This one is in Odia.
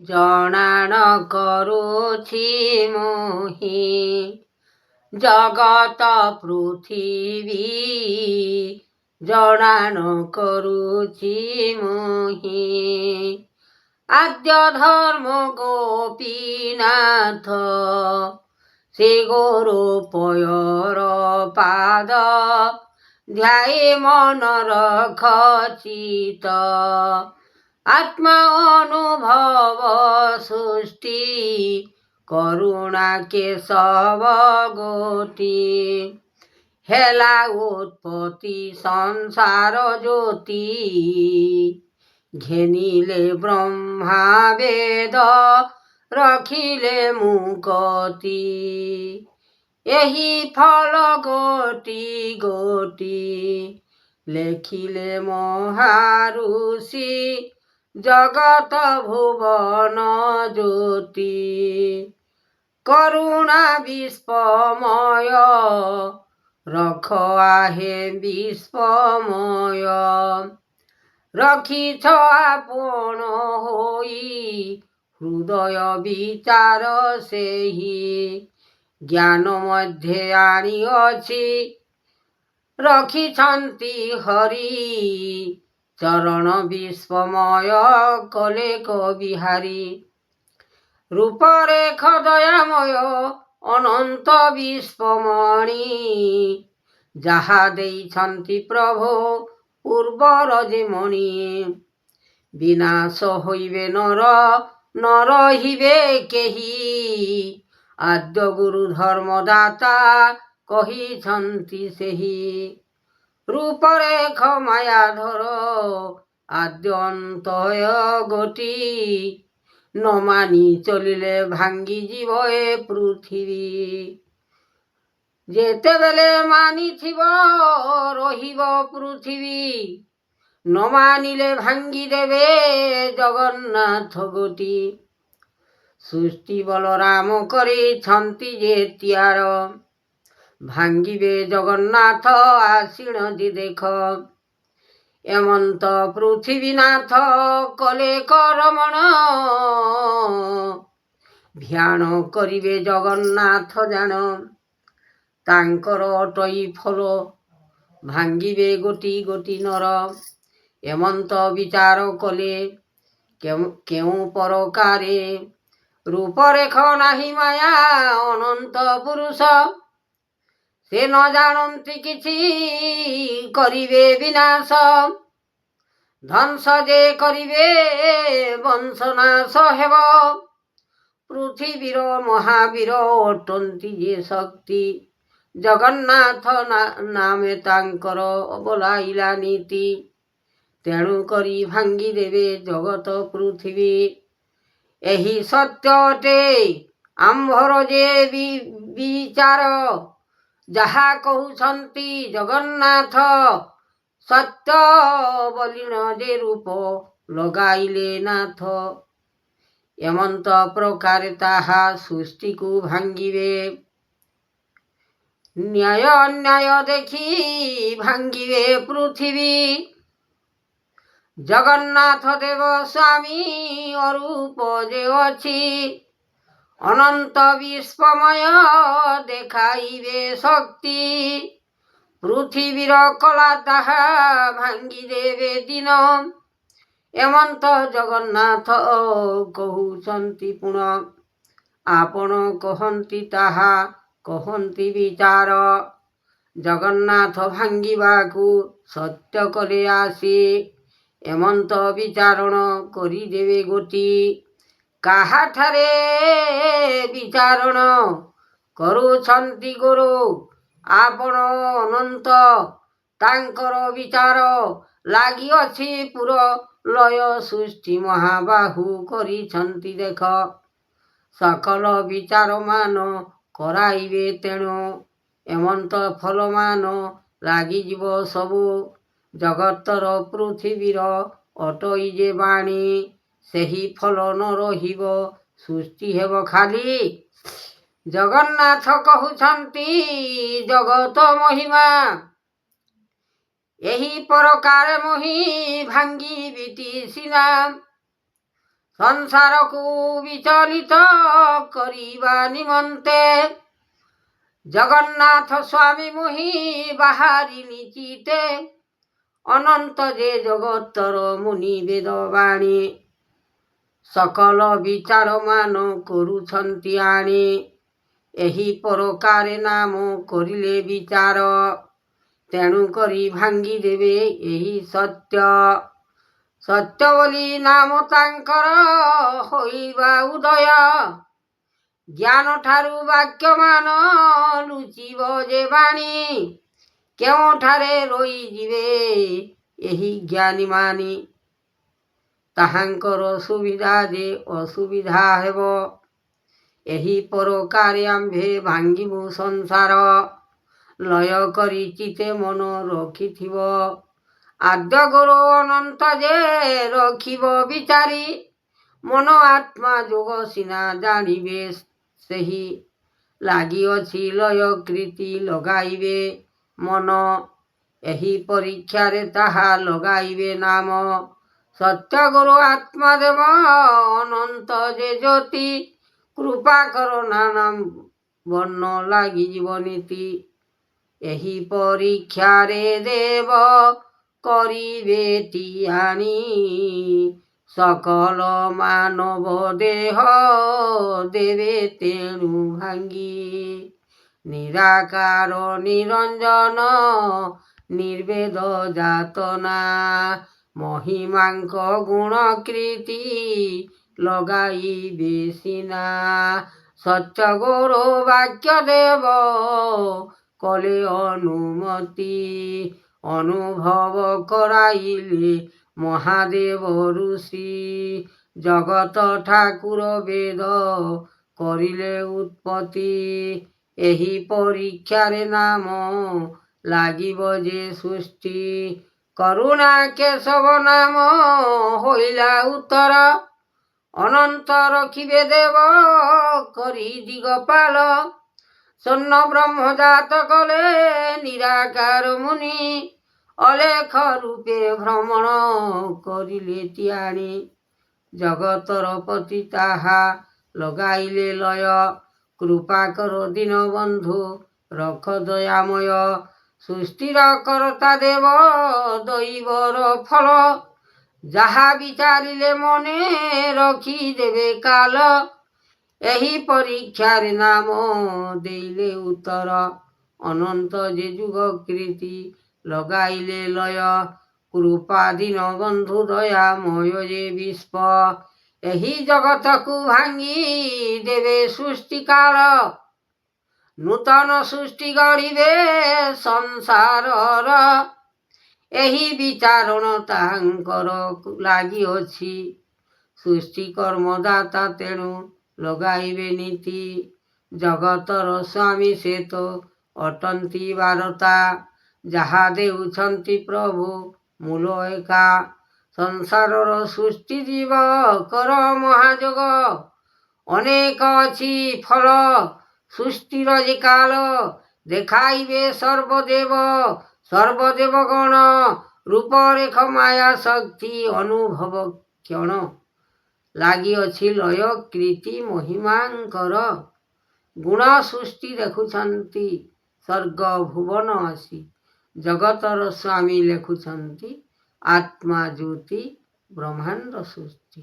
ଜଣାଣ କରୁଛି ମୋହି ଜଗତ ପୃଥିବୀ ଜଣାଣ କରୁଛି ମୋହି ଆଦ୍ୟ ଧର୍ମ ଗୋପୀନାଥ ସେ ଗୁରୁ ପୟର ପାଦ ଧ୍ୟାୟେ ମନର ଖଚିତ ଆତ୍ମା ଅନୁଭବ ସୃଷ୍ଟି କରୁଣା କେଶବ ଗୋଟି ହେଲା ଉତ୍ପତ୍ତି ସଂସାର ଜ୍ୟୋତି ଘେନିଲେ ବ୍ରହ୍ମା ବେଦ ରଖିଲେ ମୁକତି ଏହି ଫଳ ଗୋଟି ଗୋଟି ଲେଖିଲେ ମହାରୁଷି ଜଗତ ଭୁବନ ଜ୍ୟୋତି କରୁଣା ବିଶ୍ୱମୟ ରଖ ଆହେ ବିଶ୍ୱମୟ ରଖିଛ ଆପଣ ହୋଇ ହୃଦୟ ବିଚାର ସେହି ଜ୍ଞାନ ମଧ୍ୟରେ ଆଣିଅଛି ରଖିଛନ୍ତି ହରି ଚରଣ ବିଶ୍ୱମୟ କଲେ କବିହାରୀ ରୂପରେଖ ଦୟାମୟ ଅନନ୍ତ ବିଶ୍ୱମଣି ଯାହା ଦେଇଛନ୍ତି ପ୍ରଭୁ ପୂର୍ବର ଯେ ମଣି ବିନାଶ ହୋଇବେ ନର ନ ରହିବେ କେହି ଆଦ୍ୟ ଗୁରୁ ଧର୍ମଦାତା କହିଛନ୍ତି ସେହି ରୂପରେଖ ମାୟାଧର ଆଦ୍ୟ ଅନ୍ତୟ ଗୋଟି ନ ମାନି ଚଲିଲେ ଭାଙ୍ଗିଯିବ ଏ ପୃଥିବୀ ଯେତେବେଳେ ମାନିଥିବ ରହିବ ପୃଥିବୀ ନ ମାନିଲେ ଭାଙ୍ଗିଦେବେ ଜଗନ୍ନାଥ ଗୋଟି ସୃଷ୍ଟି ବଳରାମ କରିଛନ୍ତି ଯେ ତିଆର ଭାଙ୍ଗିବେ ଜଗନ୍ନାଥ ଆସିଣ ଯେ ଦେଖ ଏମନ୍ତ ପୃଥିବୀନାଥ କଲେ କରମଣ ଧ୍ୟାନ କରିବେ ଜଗନ୍ନାଥ ଜାଣ ତାଙ୍କର ଅଟଇ ଫଲ ଭାଙ୍ଗିବେ ଗୋଟି ଗୋଟି ନର ଏମନ୍ତ ବିଚାର କଲେ କେଉଁ ପ୍ରକାରେ ରୂପରେଖ ନାହିଁ ମାୟା ଅନନ୍ତ ପୁରୁଷ ସେ ନ ଜାଣନ୍ତି କିଛି କରିବେ ବିନାଶ ଧ୍ୱଂସ ଯେ କରିବେ ବଂଶନାଶ ହେବ ପୃଥିବୀର ମହାବୀର ଅଟନ୍ତି ଯେ ଶକ୍ତି ଜଗନ୍ନାଥ ନାମେ ତାଙ୍କର ବୋଲାଇଲା ନୀତି ତେଣୁ କରି ଭାଙ୍ଗିଦେବେ ଜଗତ ପୃଥିବୀ ଏହି ସତ୍ୟ ଅଟେ ଆମ୍ଭର ଯେ ବିଚାର ଯାହା କହୁଛନ୍ତି ଜଗନ୍ନାଥ ସତ୍ୟ ବଲିଣ ଯେ ରୂପ ଲଗାଇଲେ ନାଥ ଏମନ୍ତ ପ୍ରକାରେ ତାହା ସୃଷ୍ଟିକୁ ଭାଙ୍ଗିବେ ନ୍ୟାୟ ଅନ୍ୟାୟ ଦେଖି ଭାଙ୍ଗିବେ ପୃଥିବୀ ଜଗନ୍ନାଥ ଦେବ ସ୍ୱାମୀ ଅରୂପ ଯେ ଅଛି ଅନନ୍ତ ବିଶ୍ୱମୟ ଦେଖାଇବେ ଶକ୍ତି ପୃଥିବୀର କଲା ତାହା ଭାଙ୍ଗିଦେବେ ଦିନ ଏମନ୍ତ ଜଗନ୍ନାଥ କହୁଛନ୍ତି ପୁଣ ଆପଣ କହନ୍ତି ତାହା କହନ୍ତି ବିଚାର ଜଗନ୍ନାଥ ଭାଙ୍ଗିବାକୁ ସତ୍ୟ କଲେ ଆସି ଏମନ୍ତ ବିଚାରଣ କରିଦେବେ ଗୋଟି କାହାଠାରେ ବିଚାରଣ କରୁଛନ୍ତି ଗୁରୁ ଆପଣ ଅନନ୍ତ ତାଙ୍କର ବିଚାର ଲାଗିଅଛି ପୁର ଲୟ ସୃଷ୍ଟି ମହାବାହୁ କରିଛନ୍ତି ଦେଖ ସକଳ ବିଚାର ମାନ କରାଇବେ ତେଣୁ ଏମନ୍ତ ଫଲମାନ ଲାଗିଯିବ ସବୁ ଜଗତର ପୃଥିବୀର ଅଟଇ ଯେ ବାଣୀ ସେହି ଫଳ ନ ରହିବ ସୃଷ୍ଟି ହେବ ଖାଲି ଜଗନ୍ନାଥ କହୁଛନ୍ତି ଜଗତ ମହିମା ଏହି ପ୍ରକାର ମୋହି ଭାଙ୍ଗି ବିଟି ସିନା ସଂସାରକୁ ବିଚଳିତ କରିବା ନିମନ୍ତେ ଜଗନ୍ନାଥ ସ୍ୱାମୀ ମୁହିଁ ବାହାରି ନିଚିତେ ଅନନ୍ତ ଯେ ଜଗତର ମୁନି ବେଦବାଣୀ ସକଳ ବିଚାର ମାନ କରୁଛନ୍ତି ଆଣି ଏହି ପ୍ରକାରେ ନାମ କରିଲେ ବିଚାର ତେଣୁ କରି ଭାଙ୍ଗି ଦେବେ ଏହି ସତ୍ୟ ସତ୍ୟ ବୋଲି ନାମ ତାଙ୍କର ହୋଇବା ଉଦୟ ଜ୍ଞାନ ଠାରୁ ବାକ୍ୟମାନ ଲୁଚିବ ଯେ ବାଣୀ କେଉଁଠାରେ ରହିଯିବେ ଏହି ଜ୍ଞାନୀମାନି ତାହାଙ୍କର ସୁବିଧା ଯେ ଅସୁବିଧା ହେବ ଏହି ପ୍ରକାରେ ଆମ୍ଭେ ଭାଙ୍ଗିବୁ ସଂସାର ଲୟ କରି ଚିତେ ମନ ରଖିଥିବ ଆଦ୍ୟ ଗୁରୁ ଅନନ୍ତ ଯେ ରଖିବ ବିଚାରି ମନ ଆତ୍ମା ଯୋଗ ସିନା ଜାଣିବେ ସେହି ଲାଗିଅଛି ଲୟ କୀର୍ତ୍ତି ଲଗାଇବେ ମନ ଏହି ପରୀକ୍ଷାରେ ତାହା ଲଗାଇବେ ନାମ ସତ୍ୟ ଗୁରୁ ଆତ୍ମା ଦେବ ଅନନ୍ତ ଯେ ଜ୍ୟୋତି କୃପା କର ନାନା ବର୍ଣ୍ଣ ଲାଗିଯିବ ନୀତି ଏହି ପରୀକ୍ଷାରେ ଦେବ କରିବେ ତିଆଣି ସକଳ ମାନବ ଦେହ ଦେବେ ତେଣୁ ଭାଙ୍ଗି ନିରାକାର ନିରଞ୍ଜନ ନିର୍ବେଦ ଯାତନା ମହିମାଙ୍କ ଗୁଣ କୀର୍ତ୍ତି ଲଗାଇବେ ସିନା ସତ୍ୟ ଗୁରୁ ବାକ୍ୟ ଦେବ କଲେ ଅନୁମତି ଅନୁଭବ କରାଇଲେ ମହାଦେବ ଋଷି ଜଗତ ଠାକୁର ବେଦ କରିଲେ ଉତ୍ପତ୍ତି ଏହି ପରୀକ୍ଷାରେ ନାମ ଲାଗିବ ଯେ ସୃଷ୍ଟି କରୁଣା କେଶବ ନାମ ହୋଇଲା ଉତ୍ତର ଅନନ୍ତ ରଖିବେ ଦେବ କରି ଦିଗପାଳ ସ୍ୱର୍ଣ୍ଣ ବ୍ରହ୍ମ ଜାତ କଲେ ନିରାକାର ମୁନି ଅଲେଖ ରୂପେ ଭ୍ରମଣ କରିଲେ ତିଆଣି ଜଗତର ପତି ତାହା ଲଗାଇଲେ ଲୟ କୃପା କର ଦୀନବନ୍ଧୁ ରଖ ଦୟାମୟ ସୃଷ୍ଟିର କରତା ଦେବ ଦୈବର ଫଳ ଯାହା ବିଚାରିଲେ ମନେ ରଖିଦେବେ କାଲ ଏହି ପରୀକ୍ଷାରେ ନାମ ଦେଲେ ଉତ୍ତର ଅନନ୍ତ ଯେ ଯୁଗ କୀର୍ତ୍ତି ଲଗାଇଲେ ଲୟ କୃପା ଦୀନ ବନ୍ଧୁ ଦୟାମୟ ଯେ ବିଶ୍ୱ ଏହି ଜଗତକୁ ଭାଙ୍ଗି ଦେବେ ସୃଷ୍ଟି କାଳ ନୂତନ ସୃଷ୍ଟି ଗଢ଼ିବେ ସଂସାରର ଏହି ବିଚାରଣ ତାହାଙ୍କର ଲାଗିଅଛି ସୃଷ୍ଟି କର୍ମଦାତା ତେଣୁ ଲଗାଇବେ ନୀତି ଜଗତର ସ୍ୱାମୀ ସେ ତ ଅଟନ୍ତି ବାରତା ଯାହା ଦେଉଛନ୍ତି ପ୍ରଭୁ ମୂଳ ଏକା ସଂସାରର ସୃଷ୍ଟି ଜୀବ କର ମହାଯୋଗ ଅନେକ ଅଛି ଫଳ ସୃଷ୍ଟିର ଯେ କାଳ ଦେଖାଇବେ ସର୍ବଦେବ ଗଣ ରୂପରେଖ ମାୟା ଶକ୍ତି ଅନୁଭବ କ୍ଷଣ ଲାଗିଅଛି ଲୟ କୀର୍ତ୍ତି ମହିମାଙ୍କର ଗୁଣ ସୃଷ୍ଟି ଦେଖୁଛନ୍ତି ସ୍ୱର୍ଗ ଭୁବନ ଆସି ଜଗତର ସ୍ୱାମୀ ଲେଖୁଛନ୍ତି ଆତ୍ମା ଜ୍ୟୋତି ବ୍ରହ୍ମାଣ୍ଡ ସୃଷ୍ଟି।